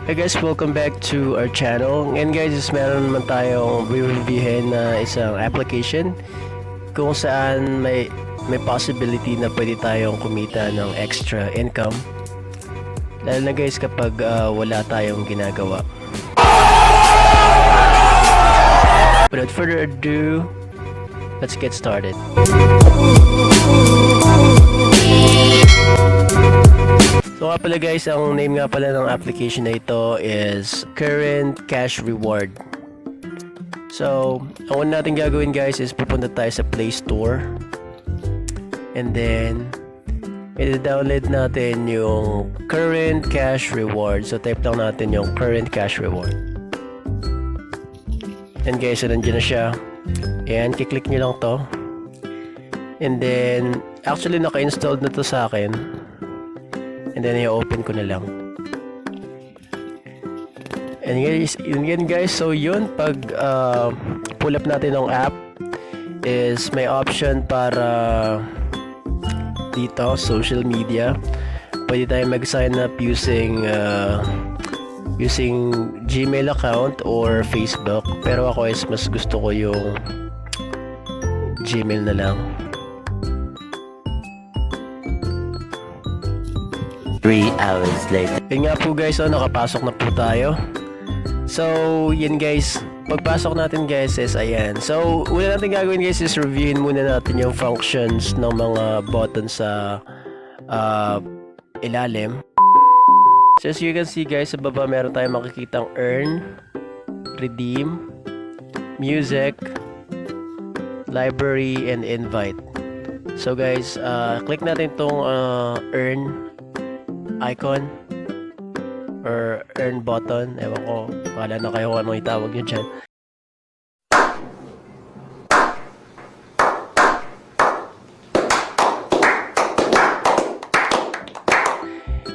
Hey guys, welcome back to our channel. Ngayon guys, meron naman tayong re-reviewin na isang application kung saan may possibility na pwede tayong kumita ng extra income. Lalo na guys kapag wala tayong ginagawa. Without further ado, let's get started. So nga pala guys, ang name nga pala ng application na ito is Current Cash Reward. So, ang una natin gagawin guys is pupunta tayo sa Play Store. And then, i-download natin yung Current Cash Reward. So, type lang natin yung Current Cash Reward. And guys, so nandiyan na siya. Ayan, kiklik nyo lang to. And then, actually naka-installed na to sa akin. And then i-open ko na lang. And guys, yun guys, so yun pag pull up natin ng app is may option para dito social media. Pwede tayong mag-sign up using Gmail account or Facebook. Pero ako is mas gusto ko yung Gmail na lang. 3 hours later. Yun nga po guys, so nakapasok na po tayo. So, yun guys, pagpasok natin guys is ayan. So, una natin gagawin guys is reviewin muna natin yung functions ng mga buttons sa ilalim. So, as you can see guys, sa baba meron tayong makikitang earn, redeem, music, library, and invite. So guys, click natin itong earn icon or earn button. Ewan ko, wala na kayo kung anong itawag nyo dyan.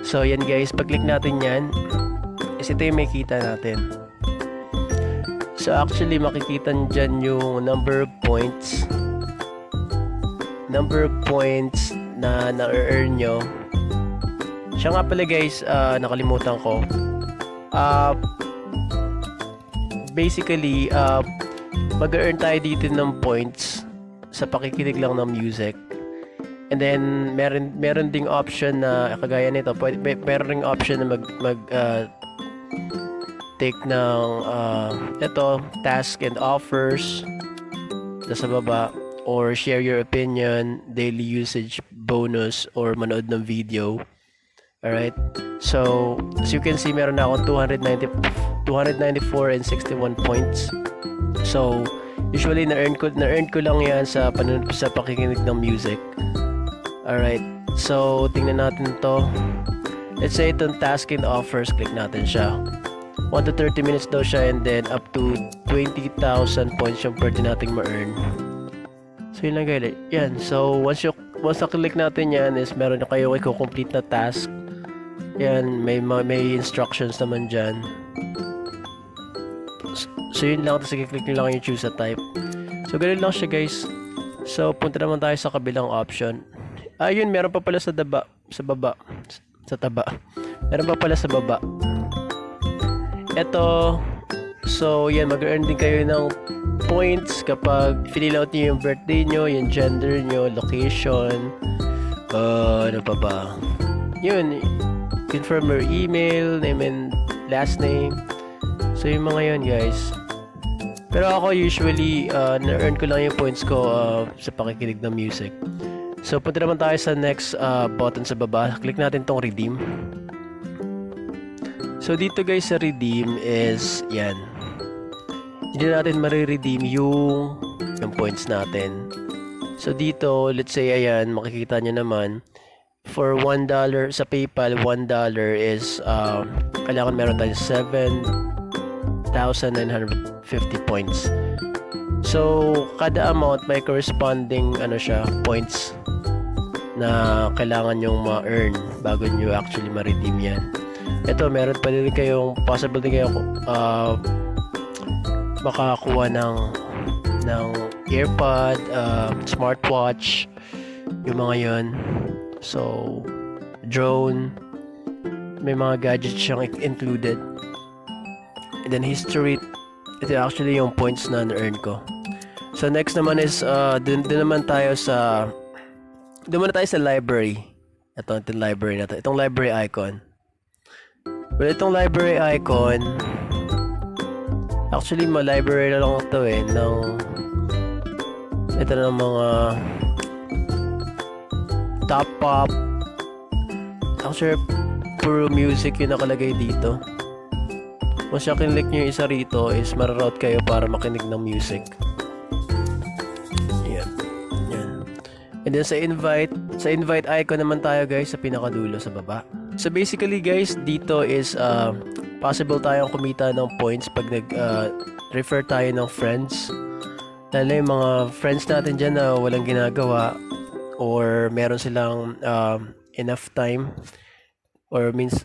So yan guys, pag click natin yan is ito yung makikita natin. So actually makikita nyo dyan yung number of points na na-earn nyo. Siya nga pala guys, nakalimutan ko. Basically, mag-earn tayo dito ng points sa pakikinig lang ng music. And then, meron ding option na, kagaya nito, meron ding option na take ng, ito, task and offers, sa baba, or share your opinion, daily usage bonus, or manood ng video. Alright, so as you can see, meron na akong 294 and 61 points. So usually na-earn ko lang yan sa pakikinig ng music. Alright, so tingnan natin to. Let's say itong task and offers, click natin siya. 1 to 30 minutes daw siya, and then up to 20,000 points yung pwede nating ma-earn. So yun lang guys, yan. So once na-click natin yan is meron na kayo i-complete na task. Yan, may instructions naman dyan. So yun lang, tapos i-click nyo lang yung choose a type. So ganun lang siya guys. So punta naman tayo sa kabilang option. Ayun, meron pa pala sa taba. Meron pa pala sa baba. Eto, so yan, mag-earn din kayo ng points kapag fill out nyo yung birthday nyo, yung gender nyo, location, ano pa ba? Yun, confirm your email, name and last name. So yung mga yun guys. Pero ako usually na-earn ko lang yung points ko sa pakikinig ng music. So punta naman tayo sa next button sa baba. Click natin tong redeem. So dito guys sa redeem is yan. Hindi natin mariredeem yung points natin. So dito, let's say ayan, makikita nyo naman for $1 sa PayPal, $1 is kailangan meron tayo 7,950 points. So kada amount may corresponding points na kailangan yung ma-earn bago nyo actually ma-redeem yan. Ito, meron pa din kayong possible din kayong makakuha ng earpod, smartwatch, yung mga yon. So drone, may mga gadgets siyang included. And then history, ito actually yung points na na-earn ko. So next naman is dun naman tayo sa library. Itong library na to. Itong library icon. Well, itong library icon, actually library na lang ito ito ng mga top pop. Actually puro music yung nakalagay dito. Kung siya kinlik nyo yung isa rito is mararoute kayo para makinig ng music. Yan. And then sa invite icon naman tayo guys sa pinakadulo sa baba. So basically guys, dito is possible tayong kumita ng points pag refer tayo ng friends. Lalo yung mga friends natin dyan na walang ginagawa or meron silang enough time or means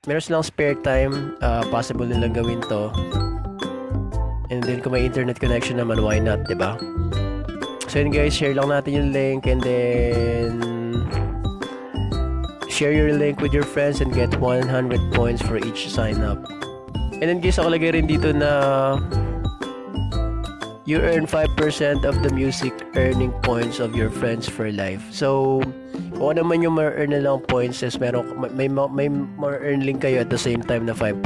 meron silang spare time, possible nilang gawin to. And then kung may internet connection naman, why not, diba? So yun guys, share lang natin yung link and then share your link with your friends and get 100 points for each sign up. And then guys, nakalagay rin dito na you earn 5% of the music earning points of your friends for life. So kung ano naman yung ma-earn na lang points is may ma-earn link kayo at the same time na 5%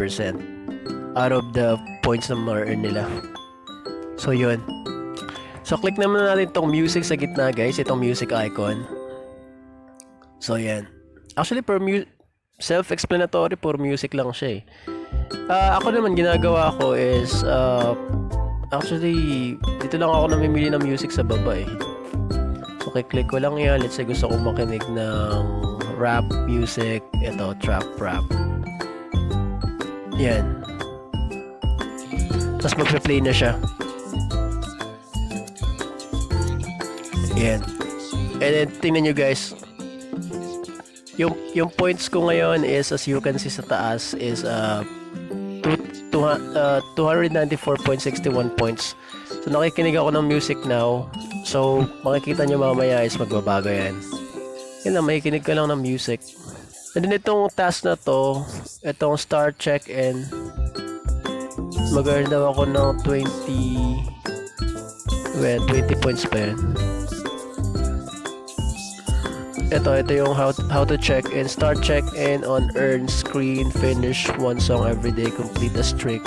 out of the points na ma-earn nila. So yun. So click naman natin itong music sa gitna guys, itong music icon. So yan. Actually self-explanatory, for music lang siya ako naman ginagawa ko is actually dito lang ako namimili ng music sa baba So click ko lang yan. Let's say gusto kong makinig ng rap music, ito trap rap. Yan. Tapos magpe-play na siya. Yan. And then tingnan nyo guys, yung points ko ngayon is, as you can see sa taas, is 294.61 points. So nakikinig ako ng music now. So makikita nyo mamaya is magbabago yan. Yan lang, makikinig ka lang ng music. And then itong task na to, itong start check-in, mag-earn daw ako ng 20 points pa yan. Ito yung how to check in. Start check in on earn screen, finish one song every day, complete a streak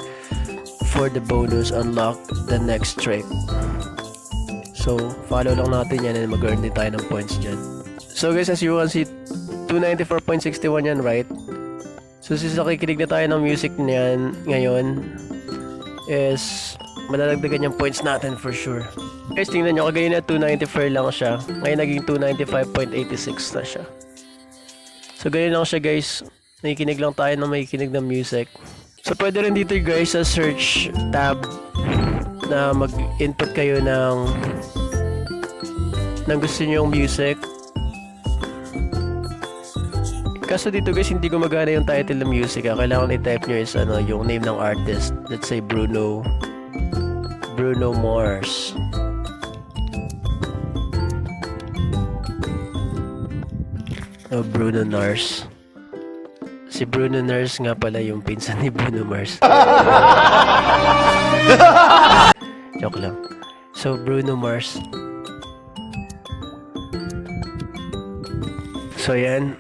for the bonus, unlock the next streak. So follow lang natin yan and mag-earn din tayo ng points dyan. So guys, as you can see, 294.61 yan, right? So since nakikinig na tayo ng music niyan ngayon is madadagdagan yung points natin for sure. Guys, tingnan nyo, kagaya na 294 lang siya. Ngayon naging 295.86 na siya. So ganyan lang siya guys. Nakikinig lang tayo na makikinig ng music. So pwede rin dito guys sa search tab na mag-input kayo ng gusto nyo yung music. Kaso dito guys, hindi gumagana yung title ng music. Kailangan i-type nyo is yung name ng artist. Let's say Bruno Mars. Bruno Mars. Si Bruno Mars nga pala yung pinsan ni Bruno Mars. Joke lang. So Bruno Mars. So yan.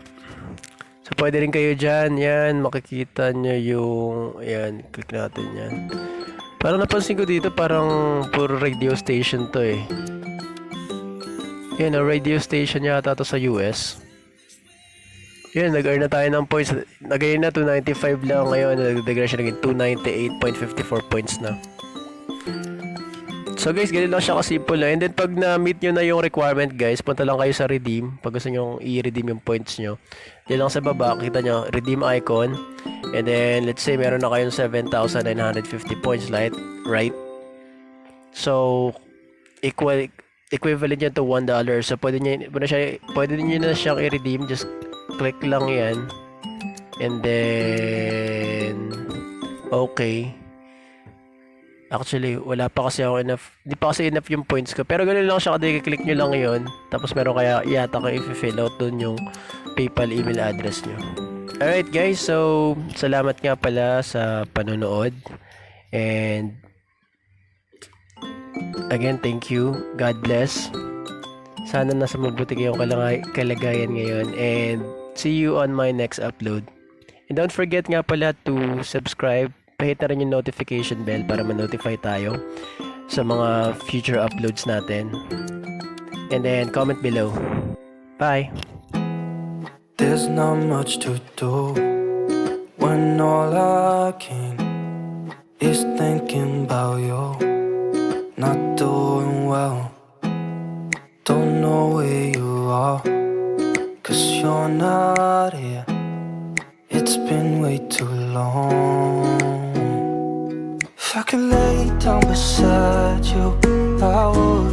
So pwede rin kayo dyan. Yan. Makikita nyo yung... Yan. Click natin yan. Parang napansin ko dito parang puro radio station to Yan. Radio station yata to sa US. Yan, nag-earn na tayo ng points. Nag-earn na 295 lang ngayon. Nag-degrade siya naging 298.54 points na. So guys, ganun lang siya kasimple na. And then pag na-meet nyo na yung requirement guys, punta lang kayo sa redeem. Pag gusto nyo i-redeem yung points nyo. Diyan lang sa baba, kita nyo, redeem icon. And then, let's say meron na kayong 7,950 points, right? So, equivalent yan to $1. So, pwede nyo na siyang i-redeem. Just click lang yan and then okay. Actually wala pa kasi ako enough, hindi pa kasi enough yung points ko, pero ganun lang siya kada i-click nyo lang yun, tapos meron kaya yata kayo i-fill out dun yung PayPal email address nyo. Alright guys, so salamat nga pala sa panonood. And again, thank you. God bless. Sana nasa mabuti kayong kalagayan ngayon. And see you on my next upload. And don't forget nga pala to subscribe. Pahit na rin yung notification bell para ma-notify tayo sa mga future uploads natin. And then comment below. Bye! There's not much to do when all I can is thinking about you. Not doing well, don't know where you are, 'cause you're not here. It's been way too long. If I could lay down beside you, I would.